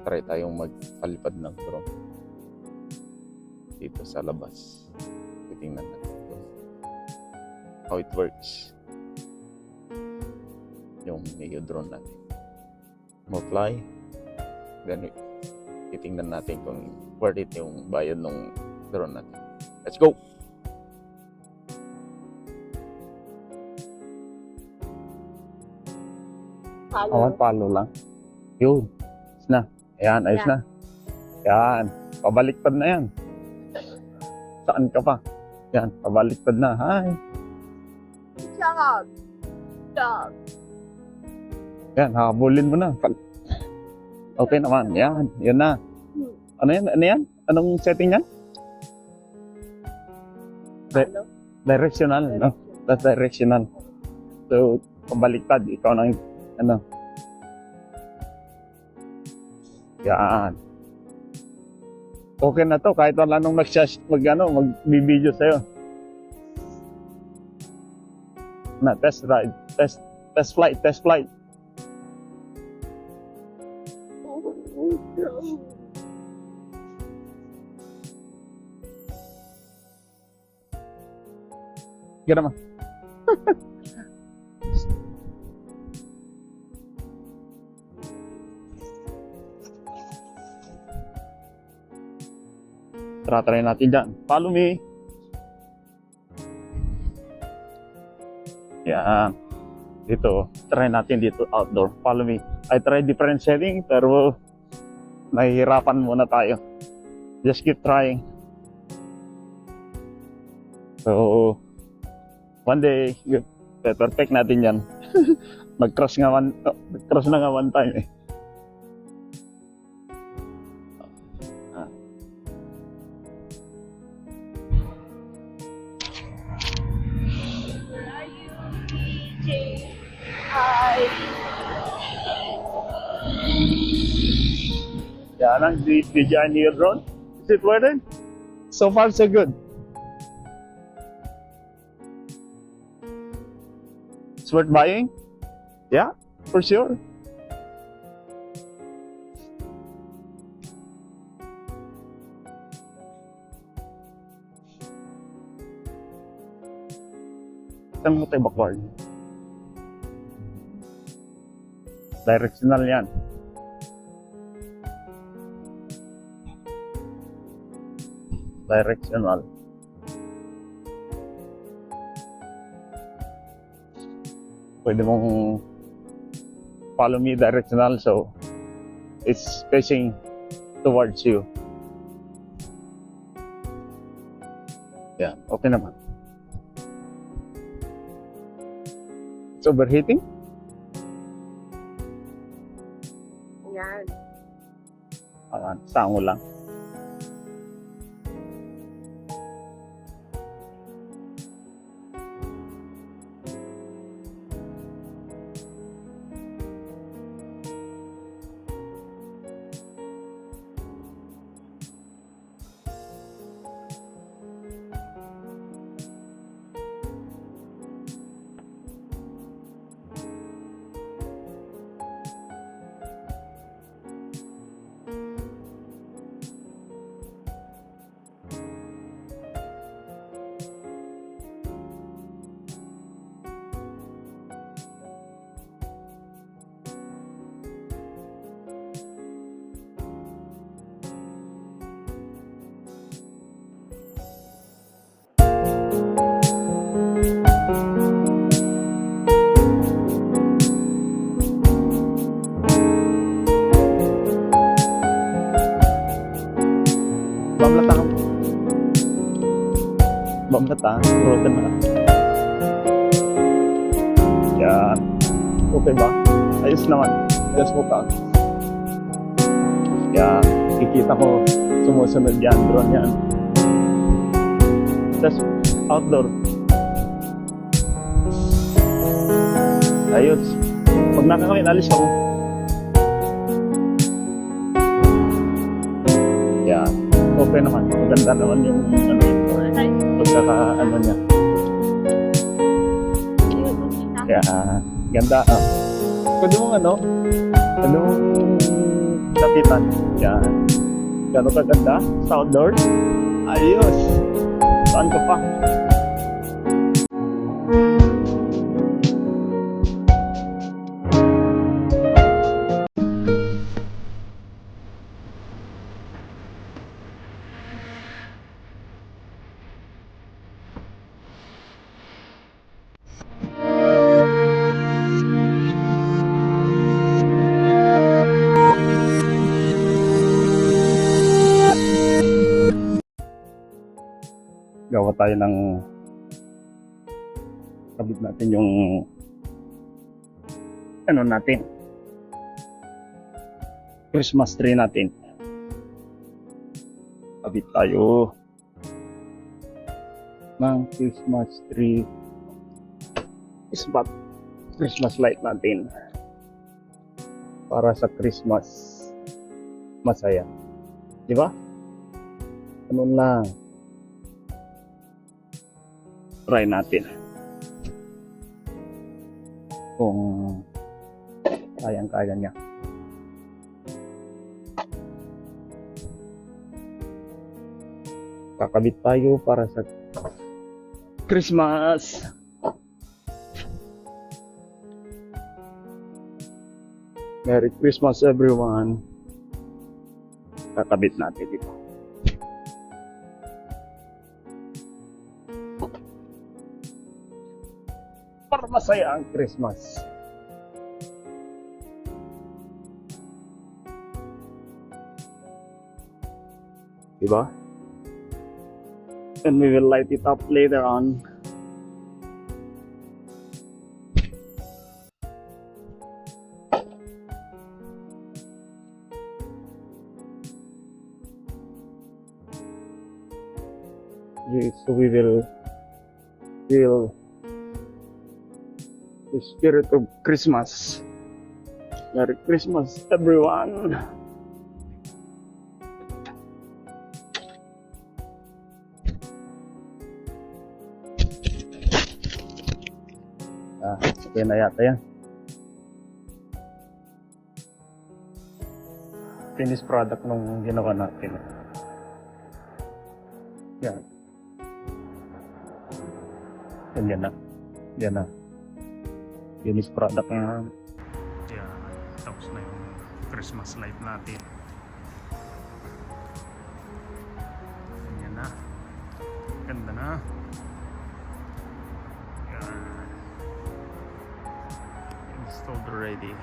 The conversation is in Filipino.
try tayong magpalipad ng drone dito sa labas. Titingnan natin how it works yung Neo drone natin. Mo-fly, then titingnan natin kung worth it yung bayad ng drone natin. Let's go! Palo lang. Yun. Ayos na. Ayan, ayos na. Yan. Pabaliktad na yan. Saan ka pa? Yan, pabaliktad na. Hi. Dog. Dog. Yan, habulin mo na. Okay naman. Yan, yan na. Ano yan? Ano yan? Anong setting yan? Directional. No? That's directional. So, pabaliktad. Ikaw nang ano. Yan. Okay na to kahit wala nung magbibideo sa'yo. Na test ride, test flight. Gana ma. Try natin dyan. Follow me. Yan. Dito. Try natin dito outdoor. Follow me. I try different setting pero nahihirapan muna tayo. Just keep trying. So, one day, perfect natin yan. Mag-cross na nga one time eh. Yan ang DJI Neo drone. Is it worth it? So far, so good. It's worth buying? Yeah, for sure. Saan mo tayo backward? Directional yan. Directional. Pwede mong follow me directional so it's facing towards you. Yeah, okay naman. It's overheating? Yan. Sango lang. Bamlata, road na. Yan. Okay ba? Ayos naman. Just mo ka. Yan. Kikita ko sumusunod yan. Drone yan. Just outdoor. Ayos. Pag nakakawin, alis ako. Yan. Okay naman. Maganda naman yung pagkaka niya. Kaya ganda. Pwede mong kapitan. Yan. Gano'n kaganda sa outdoor. Ayos. Saan ka pa? Gawa tayo ng kabit natin yung ano natin, Christmas tree natin. Kabit tayo ng Christmas tree spot, Christmas light natin para sa Christmas masaya, di ba? Ganun lang. Try natin kung kayang-kaya niya. Kakabit tayo para sa Christmas. Merry Christmas everyone. Kakabit natin dito. Para masaya ang Christmas. Diba? And we will light it up later on. So we will feel the spirit of Christmas. Merry Christmas, everyone. Okay na yata yan. Finished product nung ginawa natin. Yan. Yan na. Yan na. Finished product na. Yan. Tapos na yung Christmas light natin. Yan na. Ganda na. Yan. Installed already.